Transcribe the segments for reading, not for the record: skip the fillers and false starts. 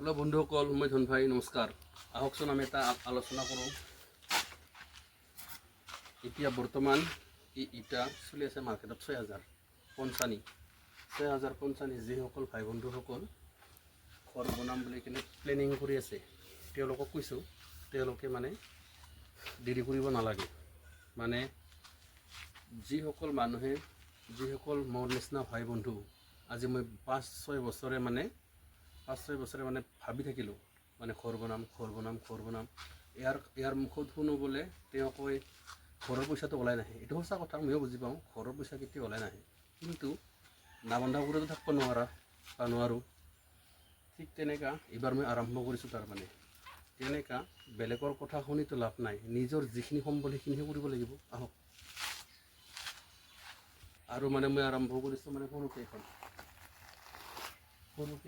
Hello' বন্ধুসকল, মই ধন ভাই নমস্কাৰ। আহকচোন আমি এটা আলোচনা কৰোঁ। এতিয়া বৰ্তমান ইটা চলি আছে মাৰ্কেটত 6,000 পঞ্চানী 6,000 পঞ্চানী। যিসকল ভাই বন্ধুসকল ঘৰ বনাম বুলি কিনে প্লেনিং কৰি আছে, তেওঁলোকক কৈছোঁ তেওঁলোকে মানে দেৰি কৰিব নালাগে। মানে যিসকল মানুহে মোৰ নিচিনা ভাই বন্ধু আজি মই 5-6 বছৰে মানে ভাবি থাকিলোঁ মানে ঘৰ বনাম। ইয়াৰ মুখত শুনো বোলে তেওঁ কয় ঘৰৰ পইচাটো ওলাই নাহে। এইটো সঁচা কথা, ময়ো বুজি পাওঁ, ঘৰৰ পইচা কেতিয়াও ওলাই নাহে। কিন্তু নাবন্ধা কৰিতো থাকিব নোৱাৰোঁ। ঠিক তেনেকা এইবাৰ মই আৰম্ভ কৰিছোঁ। তাৰমানে তেনেকা বেলেগৰ কথা শুনিতো লাভ নাই, নিজৰ যিখিনি সম্বল সেইখিনিহে কৰিব লাগিব। আহক। আৰু মানে মই আৰম্ভ কৰিছোঁ মানে সৰুকৈ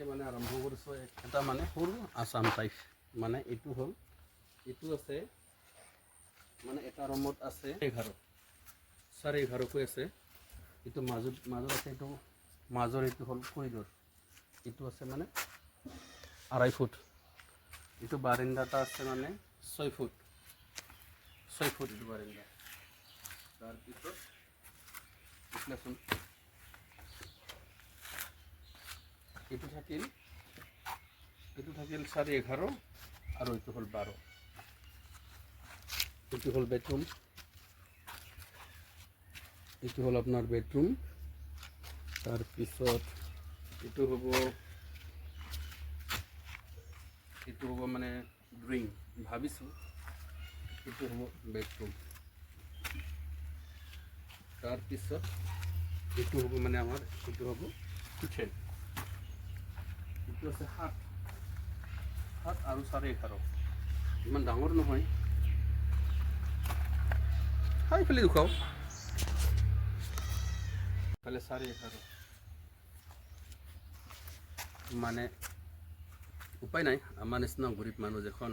মানে আৰম্ভ কৰিছোঁ। এটা মানে সৰু আছাম টাইপ। মানে এইটো আছে মানে এটা ৰুমত আছে 11.5 আছে। এইটো মাজত আছে, এইটো মাজৰ এইটো হ'ল কৰিডৰ। এইটো আছে মানে 2.5 ফুট। এইটো বাৰাণ্ডাটা আছে মানে 6 ফুট এইটো বাৰাণ্ডা। তাৰপিছত এইটো থাকিল 11.5 আৰু এইটো হ'ল 12। এইটো হ'ল বেডৰুম। এইটো হ'ল আপোনাৰ বেডৰুম। তাৰপিছত এইটো হ'ব মানে ড্ৰয়িং। ভাবিছোঁ এইটো হ'ব বেডৰুম। তাৰপিছত এইটো হ'ব মানে আমাৰ এইটো হ'ব কিচেন। এইটো আছে 7 আৰু 11.5। ইমান ডাঙৰ নহয়। এইফালে দেখুৱাও, ইফালে 11.5। মানে উপায় নাই, আমাৰ নিচিনা গৰীব মানুহ এখন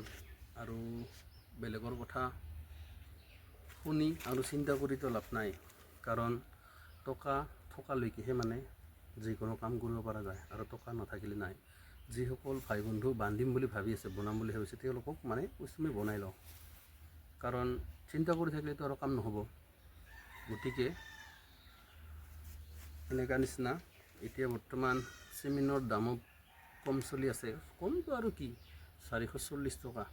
আৰু বেলেগৰ কথা শুনি আৰু চিন্তা কৰিতো লাভ নাই। কাৰণ টকা থকালৈকেহে মানে যিকোনো কাম কৰিব পৰা যায়, আৰু টকা নাথাকিলে নাই। যিসকল ভাই বন্ধু বান্ধিম বুলি ভাবি আছে, বনাম বুলি ভাবিছে, তেওঁলোকক মানে আমি বনাই লওঁ। কাৰণ চিন্তা কৰি থাকিলেতো আৰু কাম নহ'ব। গতিকে এনেকুৱা নিচিনা। এতিয়া বৰ্তমান চিমেণ্টৰ দামো কম চলি আছে। কমটো আৰু কি, 440 টকা।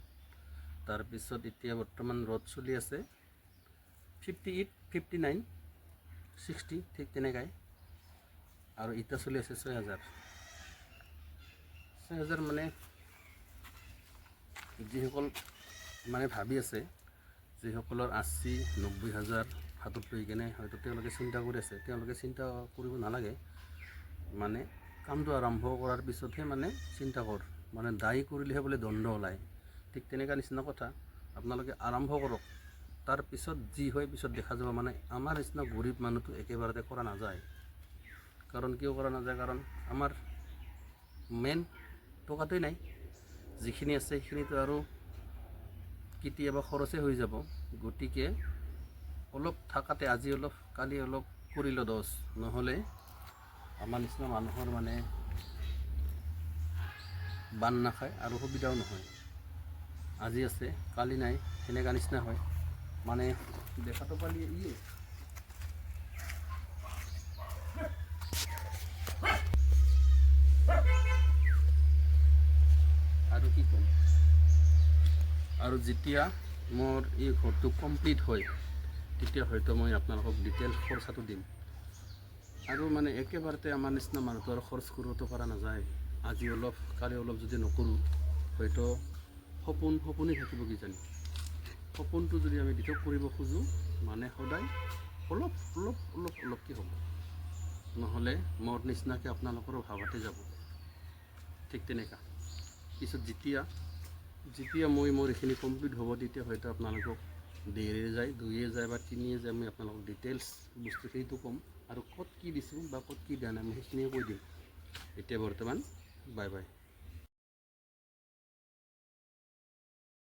তাৰপিছত এতিয়া বৰ্তমান ৰদ চলি আছে 58, 59, 60 ঠিক তেনেকাই। আৰু ইটা চলি আছে 6,000 মানে যিসকল মানে ভাবি আছে, যিসকলৰ 80-90 হাজাৰ হাতত লৈ কেনে হয়তো তেওঁলোকে চিন্তা কৰি আছে, তেওঁলোকে চিন্তা কৰিব নালাগে। মানে কামটো আৰম্ভ কৰাৰ পিছতহে মানে চিন্তা কৰ। মানে দায়ী কৰিলেহে বোলে দণ্ড ওলায়। ঠিক তেনেকুৱা নিচিনা কথা। আপোনালোকে আৰম্ভ কৰক, তাৰপিছত যি হয় পিছত দেখা যাব। মানে আমাৰ নিচিনা গৰীব মানুহটো একেবাৰতে কৰা নাযায়। কাৰণ কিয় কৰা নাযায়, কাৰণ আমাৰ মেইন টকাটোৱেই নাই। যিখিনি আছে সেইখিনিতো আৰু কেতিয়াবা খৰচেই হৈ যাব। গতিকে অলপ থাকাতে আজি অলপ কালি অলপ কৰিলোঁ 10, নহ'লে আমাৰ নিচিনা মানুহৰ মানে বান নাখায় আৰু সুবিধাও নহয়। আজি আছে কালি নাই, সেনেকুৱা নিচিনা হয়। মানে দেখাটো পালি আৰু কি ক'ম। আৰু যেতিয়া মোৰ এই ঘৰটো কমপ্লিট হয়, তেতিয়া হয়তো মই আপোনালোকক ডিটেইলছ খৰচাটো দিম। আৰু মানে একেবাৰতে আমাৰ নিচিনা মানুহটো আৰু খৰচ কৰিবতো পৰা নাযায়। আজি অলপ কালি অলপ যদি নকৰোঁ, হয়তো সপোনেই থাকিব কিজানি। সপোনটো যদি আমি দিঠক কৰিব খোজোঁ, মানে সদায় অলপকৈ হ'ব। নহ'লে মোৰ নিচিনাকৈ আপোনালোকৰো ভাৱতে যাব। ঠিক তেনেকা পিছত যেতিয়া মোৰ এইখিনি কমপ্লিট হ'ব, তেতিয়া হয়তো আপোনালোকক 1.5 যায়, 2 যায় বা 3 যায়, মই আপোনালোকক ডিটেইলছ বস্তুখিনিটো ক'ম। আৰু ক'ত কি দিছোঁ বা ক'ত কি দিয়া নাই মই সেইখিনিয়ে কৈ দিম। এতিয়া বৰ্তমান বাই বাই।